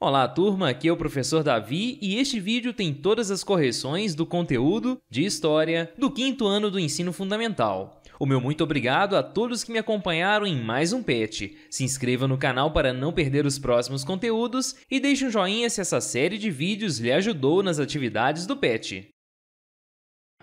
Olá, turma, aqui é o professor Davi e este vídeo tem todas as correções do conteúdo de História do 5º ano do Ensino Fundamental. O meu muito obrigado a todos que me acompanharam em mais um PET. Se inscreva no canal para não perder os próximos conteúdos e deixe um joinha se essa série de vídeos lhe ajudou nas atividades do PET.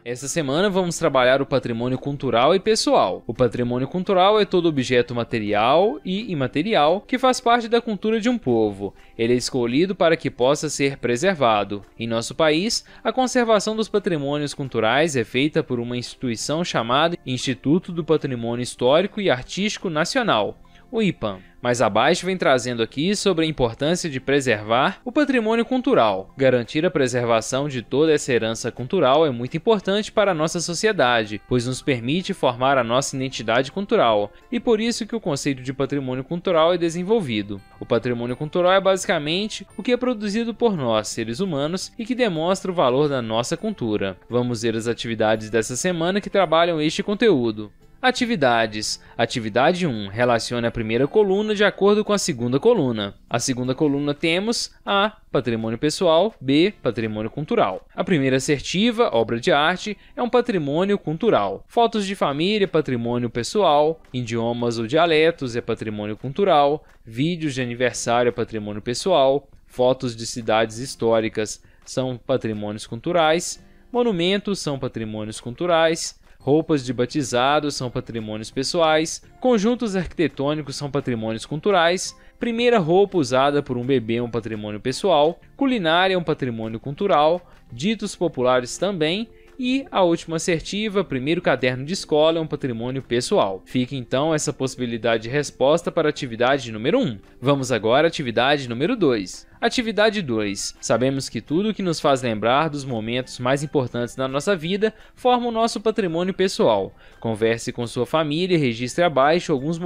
Essa semana vamos trabalhar o patrimônio cultural e pessoal. O patrimônio cultural é todo objeto material e imaterial que faz parte da cultura de um povo. Ele é escolhido para que possa ser preservado. Em nosso país, a conservação dos patrimônios culturais é feita por uma instituição chamada Instituto do Patrimônio Histórico e Artístico Nacional, o IPAM. Mais abaixo vem trazendo aqui sobre a importância de preservar o patrimônio cultural. Garantir a preservação de toda essa herança cultural é muito importante para a nossa sociedade, pois nos permite formar a nossa identidade cultural, e por isso que o conceito de patrimônio cultural é desenvolvido. O patrimônio cultural é basicamente o que é produzido por nós, seres humanos, e que demonstra o valor da nossa cultura. Vamos ver as atividades dessa semana que trabalham este conteúdo. Atividades. Atividade 1. Relacione a primeira coluna de acordo com a segunda coluna. A segunda coluna temos A. Patrimônio pessoal, B. Patrimônio cultural. A primeira assertiva, obra de arte, é um patrimônio cultural. Fotos de família, patrimônio pessoal. Idiomas ou dialetos é patrimônio cultural. Vídeos de aniversário é patrimônio pessoal. Fotos de cidades históricas são patrimônios culturais. Monumentos são patrimônios culturais. Roupas de batizado são patrimônios pessoais, conjuntos arquitetônicos são patrimônios culturais, primeira roupa usada por um bebê é um patrimônio pessoal, culinária é um patrimônio cultural, ditos populares também, e a última assertiva, primeiro caderno de escola, é um patrimônio pessoal. Fica então essa possibilidade de resposta para a atividade número 1. Vamos agora à atividade número 2. Atividade 2. Sabemos que tudo que nos faz lembrar dos momentos mais importantes da nossa vida forma o nosso patrimônio pessoal. Converse com sua família e registre abaixo alguns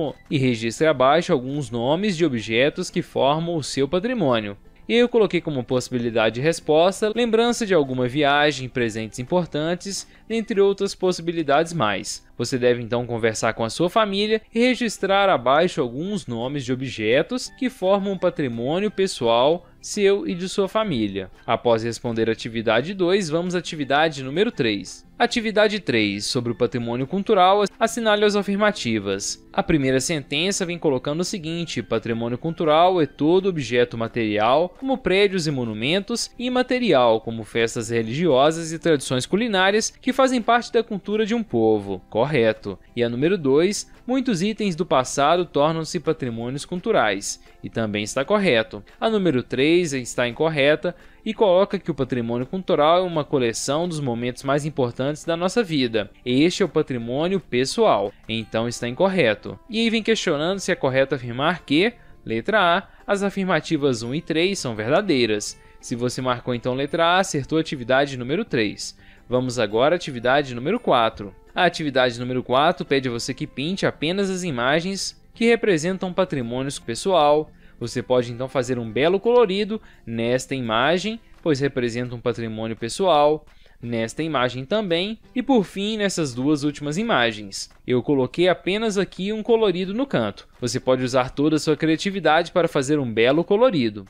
nomes de objetos que formam o seu patrimônio. Eu coloquei como possibilidade de resposta lembrança de alguma viagem, presentes importantes, dentre outras possibilidades mais. Você deve então conversar com a sua família e registrar abaixo alguns nomes de objetos que formam um patrimônio pessoal seu e de sua família. Após responder a atividade 2, vamos à atividade número 3. Atividade 3. Sobre o patrimônio cultural, assinale as afirmativas. A primeira sentença vem colocando o seguinte: patrimônio cultural é todo objeto material, como prédios e monumentos, e imaterial, como festas religiosas e tradições culinárias, que fazem parte da cultura de um povo. Correto. E a número 2, muitos itens do passado tornam-se patrimônios culturais. E também está correto. A número 3 está incorreta e coloca que o patrimônio cultural é uma coleção dos momentos mais importantes da nossa vida. Este é o patrimônio pessoal. Então está incorreto. E aí vem questionando se é correto afirmar que, letra A, as afirmativas 1 e 3 são verdadeiras. Se você marcou então letra A, acertou a atividade número 3. Vamos agora à atividade número 4. A atividade número 4 pede a você que pinte apenas as imagens que representam patrimônio pessoal. Você pode então fazer um belo colorido nesta imagem, pois representa um patrimônio pessoal, nesta imagem também, e por fim nessas duas últimas imagens. Eu coloquei apenas aqui um colorido no canto. Você pode usar toda a sua criatividade para fazer um belo colorido.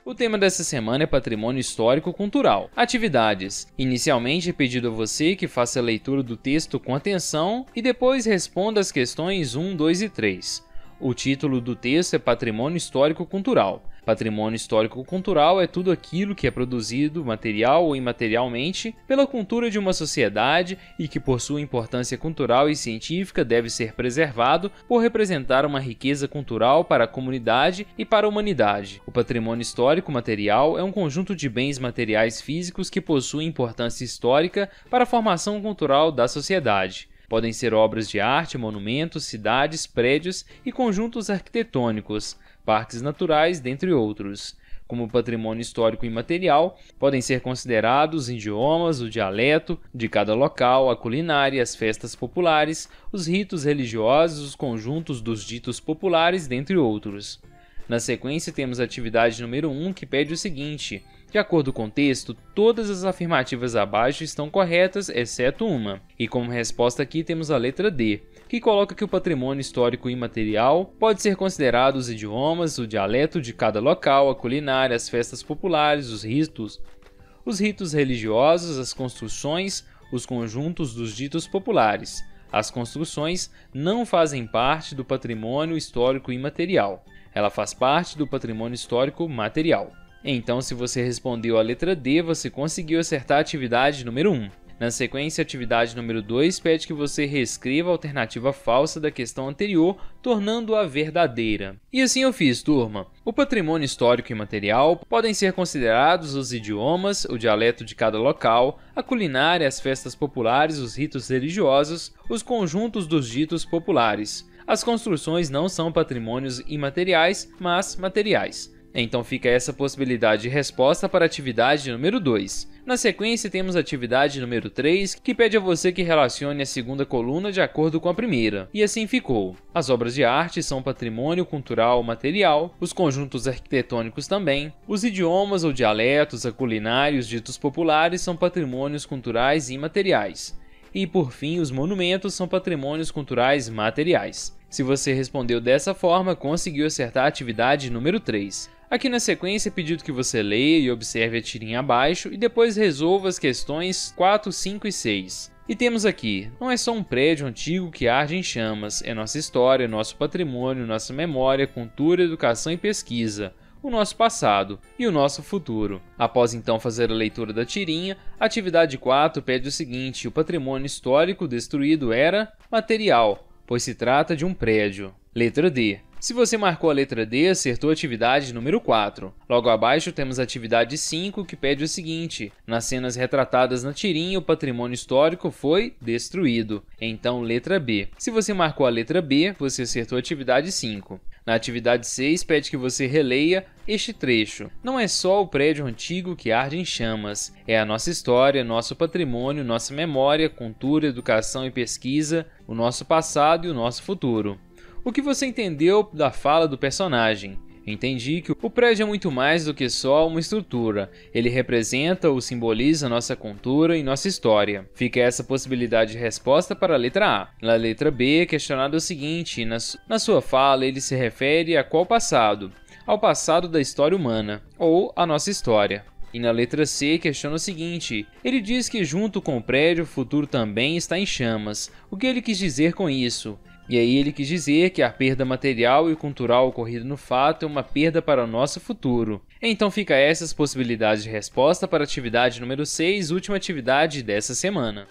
O tema dessa semana é patrimônio histórico-cultural. Atividades. Inicialmente é pedido a você que faça a leitura do texto com atenção e depois responda as questões 1, 2 e 3. O título do texto é Patrimônio Histórico-Cultural. Patrimônio histórico-cultural é tudo aquilo que é produzido, material ou imaterialmente, pela cultura de uma sociedade e que, por sua importância cultural e científica, deve ser preservado por representar uma riqueza cultural para a comunidade e para a humanidade. O patrimônio histórico material é um conjunto de bens materiais físicos que possuem importância histórica para a formação cultural da sociedade. Podem ser obras de arte, monumentos, cidades, prédios e conjuntos arquitetônicos, parques naturais, dentre outros. Como patrimônio histórico imaterial, podem ser considerados os idiomas, o dialeto de cada local, a culinária, as festas populares, os ritos religiosos, os conjuntos dos ditos populares, dentre outros. Na sequência, temos a atividade número 1, que pede o seguinte: de acordo com o texto, todas as afirmativas abaixo estão corretas, exceto uma. E como resposta aqui temos a letra D. que coloca que o patrimônio histórico imaterial pode ser considerado os idiomas, o dialeto de cada local, a culinária, as festas populares, os ritos religiosos, as construções, os conjuntos dos ditos populares. As construções não fazem parte do patrimônio histórico imaterial. Ela faz parte do patrimônio histórico material. Então, se você respondeu a letra D, você conseguiu acertar a atividade número 1. Na sequência, a atividade número 2 pede que você reescreva a alternativa falsa da questão anterior, tornando-a verdadeira. E assim eu fiz, turma. O patrimônio histórico e material podem ser considerados os idiomas, o dialeto de cada local, a culinária, as festas populares, os ritos religiosos, os conjuntos dos ditos populares. As construções não são patrimônios imateriais, mas materiais. Então fica essa possibilidade de resposta para a atividade número 2. Na sequência temos a atividade número 3, que pede a você que relacione a segunda coluna de acordo com a primeira. E assim ficou. As obras de arte são patrimônio cultural material, os conjuntos arquitetônicos também, os idiomas ou dialetos, a culinária e os ditos populares são patrimônios culturais imateriais. E por fim, os monumentos são patrimônios culturais materiais. Se você respondeu dessa forma, conseguiu acertar a atividade número 3. Aqui na sequência é pedido que você leia e observe a tirinha abaixo e depois resolva as questões 4, 5 e 6. E temos aqui, não é só um prédio antigo que arde em chamas, é nossa história, nosso patrimônio, nossa memória, cultura, educação e pesquisa, o nosso passado e o nosso futuro. Após então fazer a leitura da tirinha, a atividade 4 pede o seguinte: o patrimônio histórico destruído era material, pois se trata de um prédio. Letra D. Se você marcou a letra D, acertou a atividade número 4. Logo abaixo temos a atividade 5, que pede o seguinte: nas cenas retratadas na tirinha, o patrimônio histórico foi destruído. Então, letra B. Se você marcou a letra B, você acertou a atividade 5. Na atividade 6, pede que você releia este trecho. Não é só o prédio antigo que arde em chamas, é a nossa história, nosso patrimônio, nossa memória, cultura, educação e pesquisa, o nosso passado e o nosso futuro. O que você entendeu da fala do personagem? Entendi que o prédio é muito mais do que só uma estrutura. Ele representa ou simboliza nossa cultura e nossa história. Fica essa possibilidade de resposta para a letra A. Na letra B, questionado o seguinte: na sua fala ele se refere a qual passado? Ao passado da história humana, ou à nossa história. E na letra C, questiona o seguinte: ele diz que junto com o prédio o futuro também está em chamas. O que ele quis dizer com isso? E aí ele quis dizer que a perda material e cultural ocorrida no fato é uma perda para o nosso futuro. Então fica essas possibilidades de resposta para a atividade número 6, última atividade dessa semana.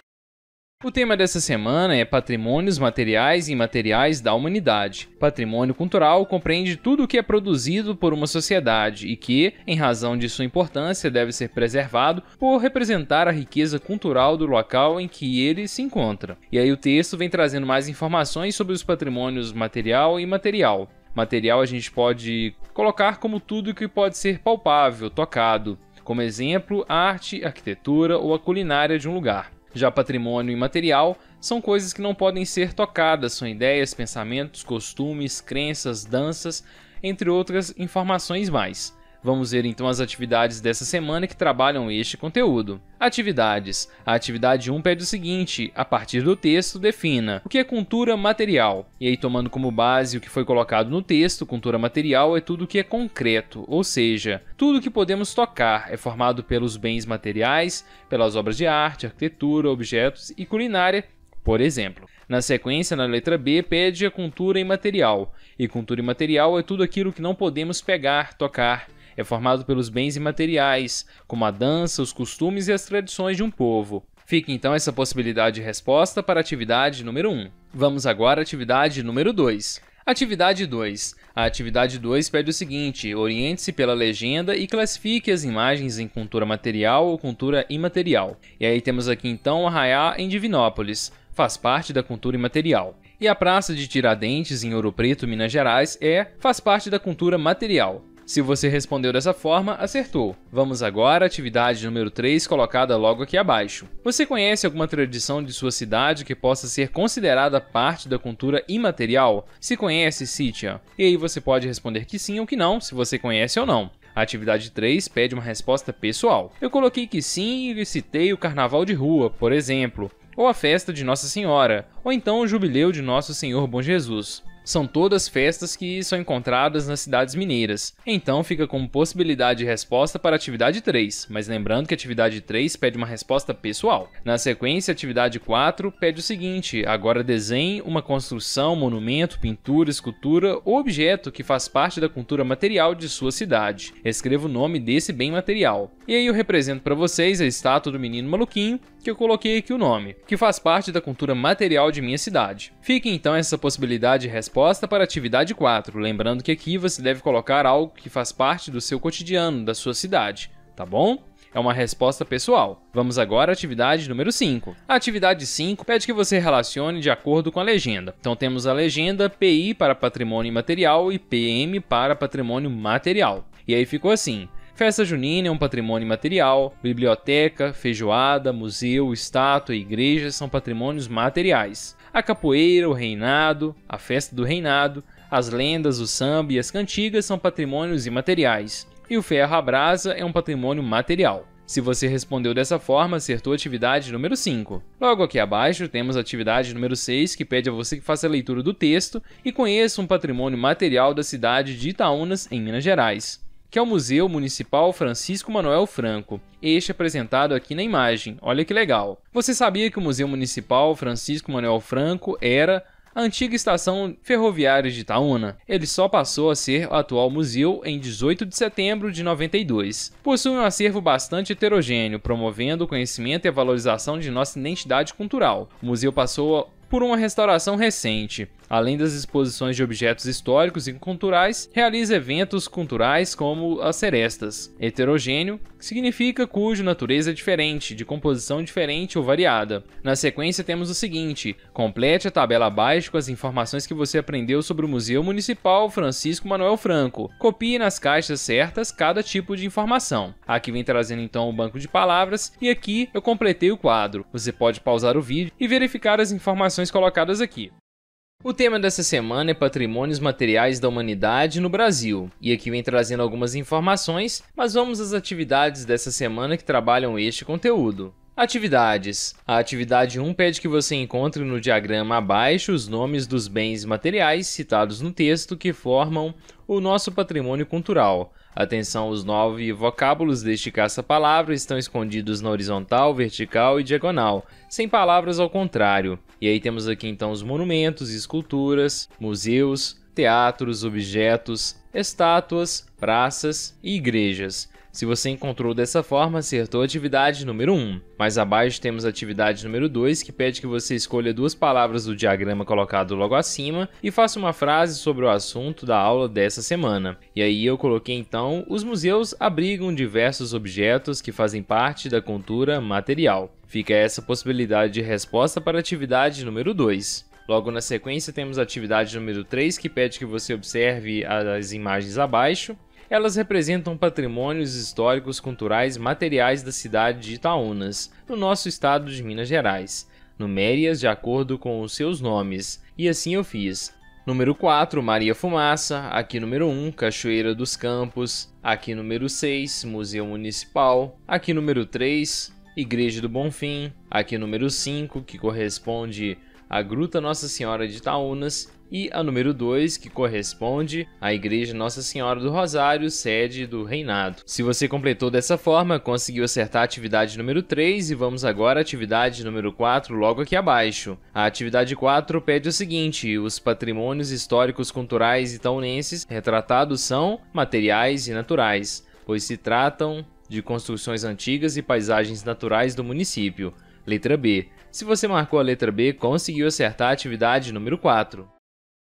O tema dessa semana é Patrimônios materiais e imateriais da humanidade. Patrimônio cultural compreende tudo o que é produzido por uma sociedade e que, em razão de sua importância, deve ser preservado por representar a riqueza cultural do local em que ele se encontra. E aí o texto vem trazendo mais informações sobre os patrimônios material e imaterial. Material a gente pode colocar como tudo que pode ser palpável, tocado. Como exemplo, a arte, a arquitetura ou a culinária de um lugar. Já patrimônio imaterial são coisas que não podem ser tocadas, são ideias, pensamentos, costumes, crenças, danças, entre outras informações mais. Vamos ver então as atividades dessa semana que trabalham este conteúdo. Atividades. A atividade 1 pede o seguinte: a partir do texto, defina o que é cultura material. E aí, tomando como base o que foi colocado no texto, cultura material é tudo que é concreto, ou seja, tudo que podemos tocar, é formado pelos bens materiais, pelas obras de arte, arquitetura, objetos e culinária, por exemplo. Na sequência, na letra B, pede a cultura imaterial. E cultura imaterial é tudo aquilo que não podemos pegar, tocar. É formado pelos bens imateriais, como a dança, os costumes e as tradições de um povo. Fica então essa possibilidade de resposta para a atividade número 1. Vamos agora à atividade número 2. Atividade 2. A atividade 2 pede o seguinte: oriente-se pela legenda e classifique as imagens em cultura material ou cultura imaterial. E aí temos aqui então o Arraiá em Divinópolis, faz parte da cultura imaterial. E a Praça de Tiradentes em Ouro Preto, Minas Gerais, faz parte da cultura material. Se você respondeu dessa forma, acertou. Vamos agora à atividade número 3, colocada logo aqui abaixo. Você conhece alguma tradição de sua cidade que possa ser considerada parte da cultura imaterial? Se conhece, cite-a. E aí você pode responder que sim ou que não, se você conhece ou não. A atividade 3 pede uma resposta pessoal. Eu coloquei que sim e citei o carnaval de rua, por exemplo. ou a festa de Nossa Senhora, ou então o Jubileu de Nosso Senhor Bom Jesus. São todas festas que são encontradas nas cidades mineiras, então fica como possibilidade de resposta para a atividade 3, mas lembrando que a atividade 3 pede uma resposta pessoal. Na sequência, a atividade 4 pede o seguinte: agora desenhe uma construção, monumento, pintura, escultura ou objeto que faz parte da cultura material de sua cidade. Escreva o nome desse bem material. E aí eu represento para vocês a estátua do menino maluquinho, que eu coloquei aqui o nome, que faz parte da cultura material de minha cidade. Fique então essa possibilidade de resposta para a atividade 4, lembrando que aqui você deve colocar algo que faz parte do seu cotidiano, da sua cidade, tá bom? É uma resposta pessoal. Vamos agora à atividade número 5. A atividade 5 pede que você relacione de acordo com a legenda. Então temos a legenda PI para patrimônio imaterial e PM para patrimônio material. E aí ficou assim: festa junina é um patrimônio imaterial, biblioteca, feijoada, museu, estátua e igreja são patrimônios materiais. A capoeira, o reinado, a festa do reinado, as lendas, o samba e as cantigas são patrimônios imateriais. E o ferro à brasa é um patrimônio material. Se você respondeu dessa forma, acertou a atividade número 5. Logo aqui abaixo temos a atividade número 6, que pede a você que faça a leitura do texto e conheça um patrimônio material da cidade de Itaúnas, em Minas Gerais, que é o Museu Municipal Francisco Manuel Franco, este apresentado aqui na imagem. Olha que legal! Você sabia que o Museu Municipal Francisco Manuel Franco era a antiga estação ferroviária de Itaúna? Ele só passou a ser o atual museu em 18 de setembro de 92. Possui um acervo bastante heterogêneo, promovendo o conhecimento e a valorização de nossa identidade cultural. O museu passou por uma restauração recente. Além das exposições de objetos históricos e culturais, realiza eventos culturais como as serestas. Heterogêneo significa cuja natureza é diferente, de composição diferente ou variada. Na sequência temos o seguinte: complete a tabela abaixo com as informações que você aprendeu sobre o Museu Municipal Francisco Manuel Franco. Copie nas caixas certas cada tipo de informação. Aqui vem trazendo então o banco de palavras e aqui eu completei o quadro. Você pode pausar o vídeo e verificar as informações colocadas aqui. O tema dessa semana é Patrimônios Materiais da Humanidade no Brasil, e aqui vem trazendo algumas informações, mas vamos às atividades dessa semana que trabalham este conteúdo. Atividades. A atividade 1 pede que você encontre no diagrama abaixo os nomes dos bens materiais citados no texto que formam o nosso patrimônio cultural. Atenção, os 9 vocábulos deste caça-palavra estão escondidos na horizontal, vertical e diagonal, sem palavras ao contrário. E aí temos aqui então os monumentos, esculturas, museus, teatros, objetos, estátuas, praças e igrejas. Se você encontrou dessa forma, acertou a atividade número 1. Mais abaixo temos a atividade número 2, que pede que você escolha 2 palavras do diagrama colocado logo acima e faça uma frase sobre o assunto da aula dessa semana. E aí eu coloquei então: os museus abrigam diversos objetos que fazem parte da cultura material. Fica essa possibilidade de resposta para a atividade número 2. Logo na sequência temos a atividade número 3, que pede que você observe as imagens abaixo. Elas representam patrimônios históricos, culturais, materiais da cidade de Itaúnas, no nosso estado de Minas Gerais. Numere-as de acordo com os seus nomes, e assim eu fiz. Número 4, Maria Fumaça. Aqui número 1, Cachoeira dos Campos. Aqui número 6, Museu Municipal. Aqui número 3, Igreja do Bonfim. Aqui número 5, que corresponde à Gruta Nossa Senhora de Itaúnas. E a número 2, que corresponde à Igreja Nossa Senhora do Rosário, sede do Reinado. Se você completou dessa forma, conseguiu acertar a atividade número 3 e vamos agora à atividade número 4 logo aqui abaixo. A atividade 4 pede o seguinte: os patrimônios históricos culturais itaunenses retratados são materiais e naturais, pois se tratam de construções antigas e paisagens naturais do município. Letra B. Se você marcou a letra B, conseguiu acertar a atividade número 4.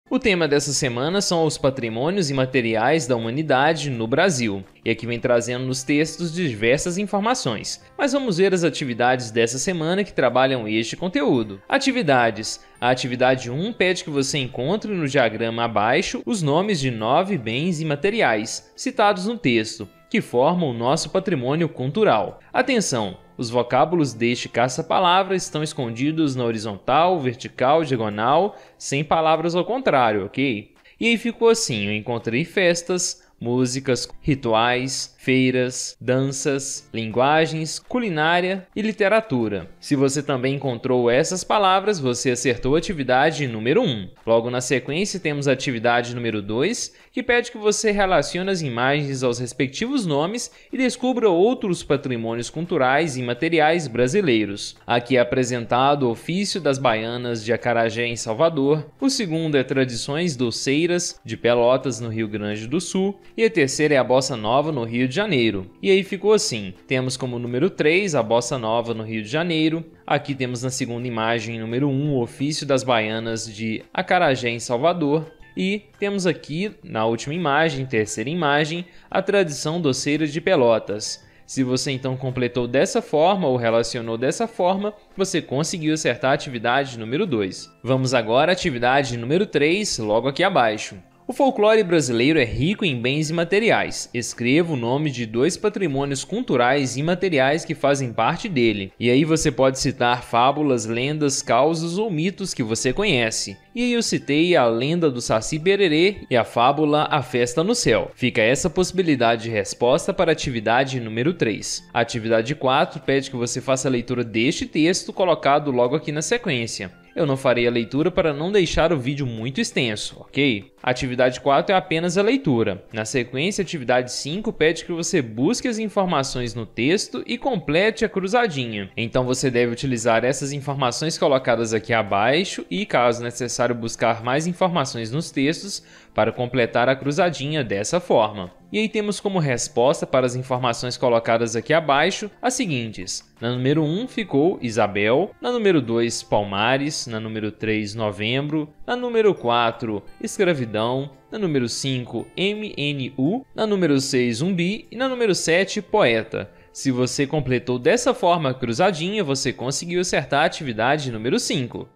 O tema dessa semana são os patrimônios imateriais da humanidade no Brasil, e aqui vem trazendo nos textos diversas informações, mas vamos ver as atividades dessa semana que trabalham este conteúdo. Atividades. A atividade 1 pede que você encontre no diagrama abaixo os nomes de 9 bens imateriais citados no texto, que formam o nosso patrimônio cultural. Atenção! Os vocábulos deste caça-palavra estão escondidos na horizontal, vertical, diagonal, sem palavras ao contrário, ok? E aí ficou assim: eu encontrei festas, músicas, rituais, feiras, danças, linguagens, culinária e literatura. Se você também encontrou essas palavras, você acertou a atividade número 1. Logo na sequência temos a atividade número 2, que pede que você relacione as imagens aos respectivos nomes e descubra outros patrimônios culturais e materiais brasileiros. Aqui é apresentado o ofício das baianas de Acarajé em Salvador, o segundo é tradições doceiras de Pelotas no Rio Grande do Sul e a terceira é a Bossa Nova no Rio de Janeiro. E aí ficou assim, temos como número 3 a Bossa Nova no Rio de Janeiro, aqui temos na segunda imagem número 1 o ofício das baianas de Acarajé em Salvador, e temos aqui na última imagem, terceira imagem, a tradição doceira de Pelotas. Se você então completou dessa forma ou relacionou dessa forma, você conseguiu acertar a atividade número 2. Vamos agora à atividade número 3, logo aqui abaixo. O folclore brasileiro é rico em bens imateriais. Escreva o nome de 2 patrimônios culturais imateriais que fazem parte dele. E aí você pode citar fábulas, lendas, causos ou mitos que você conhece. E aí eu citei a lenda do Saci Pererê e a fábula A Festa no Céu. Fica essa possibilidade de resposta para a atividade número 3. A atividade 4 pede que você faça a leitura deste texto colocado logo aqui na sequência. Eu não farei a leitura para não deixar o vídeo muito extenso, ok? A atividade 4 é apenas a leitura. Na sequência, a atividade 5 pede que você busque as informações no texto e complete a cruzadinha. Então você deve utilizar essas informações colocadas aqui abaixo e, caso necessário, buscar mais informações nos textos para completar a cruzadinha dessa forma. E aí temos como resposta para as informações colocadas aqui abaixo as seguintes. Na número 1 ficou Isabel, na número 2 Palmares, na número 3 Novembro, na número 4 Escravidão, na número 5 MNU, na número 6 Umbi e na número 7 Poeta. Se você completou dessa forma a cruzadinha, você conseguiu acertar a atividade número 5.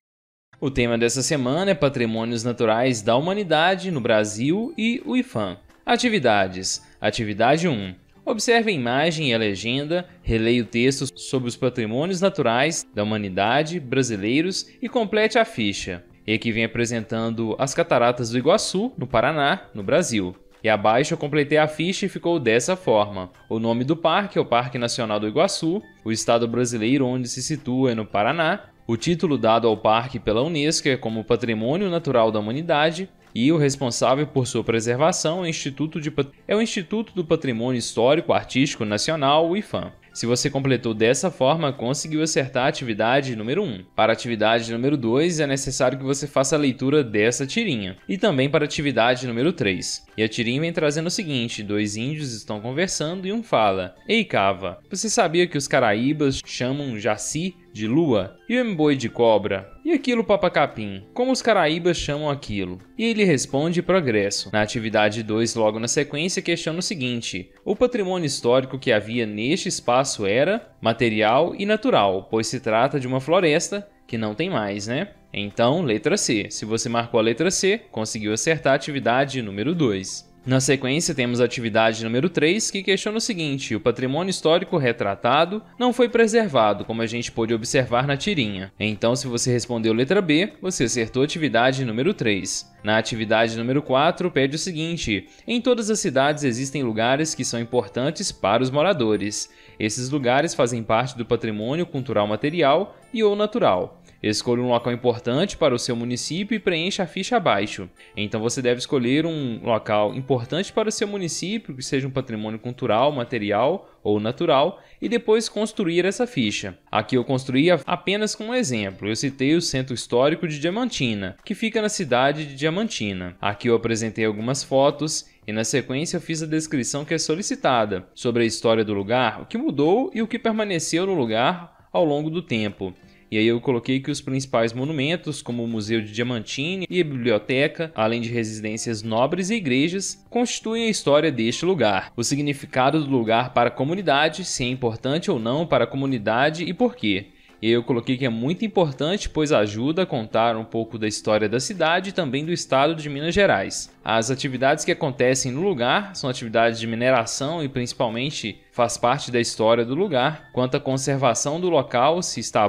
O tema dessa semana é Patrimônios Naturais da Humanidade no Brasil e o IPHAN. Atividades. Atividade 1. Observe a imagem e a legenda, releia o texto sobre os patrimônios naturais da humanidade brasileiros e complete a ficha. E aqui vem apresentando as Cataratas do Iguaçu, no Paraná, no Brasil. E abaixo eu completei a ficha e ficou dessa forma. O nome do parque é o Parque Nacional do Iguaçu, o estado brasileiro onde se situa é no Paraná, o título dado ao parque pela Unesco é como Patrimônio Natural da Humanidade e o responsável por sua preservação é o Instituto do Patrimônio Histórico Artístico Nacional, o IPHAN. Se você completou dessa forma, conseguiu acertar a atividade número 1. Para a atividade número 2, é necessário que você faça a leitura dessa tirinha. E também para a atividade número 3. E a tirinha vem trazendo o seguinte: 2 índios estão conversando e um fala: Ei, Cava, você sabia que os caraíbas chamam Jaci de lua? E o emboi de cobra? E aquilo papacapim? Como os caraíbas chamam aquilo? E ele responde progresso. Na atividade 2, logo na sequência, questiona o seguinte: o patrimônio histórico que havia neste espaço era material e natural, pois se trata de uma floresta que não tem mais, né? Então, letra C. Se você marcou a letra C, conseguiu acertar a atividade número 2. Na sequência, temos a atividade número 3, que questiona o seguinte: o patrimônio histórico retratado não foi preservado, como a gente pôde observar na tirinha. Então, se você respondeu letra B, você acertou a atividade número 3. Na atividade número 4, pede o seguinte: em todas as cidades existem lugares que são importantes para os moradores. Esses lugares fazem parte do patrimônio cultural material e ou natural. Escolha um local importante para o seu município e preencha a ficha abaixo. Então você deve escolher um local importante para o seu município, que seja um patrimônio cultural, material ou natural, e depois construir essa ficha. Aqui eu construí apenas com um exemplo. Eu citei o Centro Histórico de Diamantina, que fica na cidade de Diamantina. Aqui eu apresentei algumas fotos e na sequência eu fiz a descrição que é solicitada sobre a história do lugar, o que mudou e o que permaneceu no lugar ao longo do tempo. E aí eu coloquei que os principais monumentos, como o Museu de Diamantina e a biblioteca, além de residências nobres e igrejas, constituem a história deste lugar. O significado do lugar para a comunidade, se é importante ou não para a comunidade e por quê. E eu coloquei que é muito importante, pois ajuda a contar um pouco da história da cidade e também do estado de Minas Gerais. As atividades que acontecem no lugar são atividades de mineração e principalmente faz parte da história do lugar. Quanto à conservação do local, se está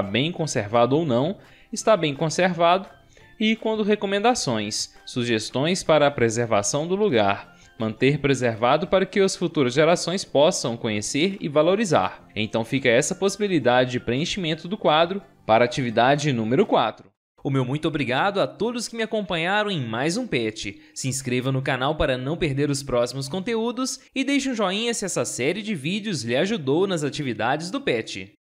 bem conservado ou não, está bem conservado. E quando recomendações, sugestões para a preservação do lugar. manter preservado para que as futuras gerações possam conhecer e valorizar. Então fica essa possibilidade de preenchimento do quadro para a atividade número 4. O meu muito obrigado a todos que me acompanharam em mais um PET. Se inscreva no canal para não perder os próximos conteúdos e deixe um joinha se essa série de vídeos lhe ajudou nas atividades do PET.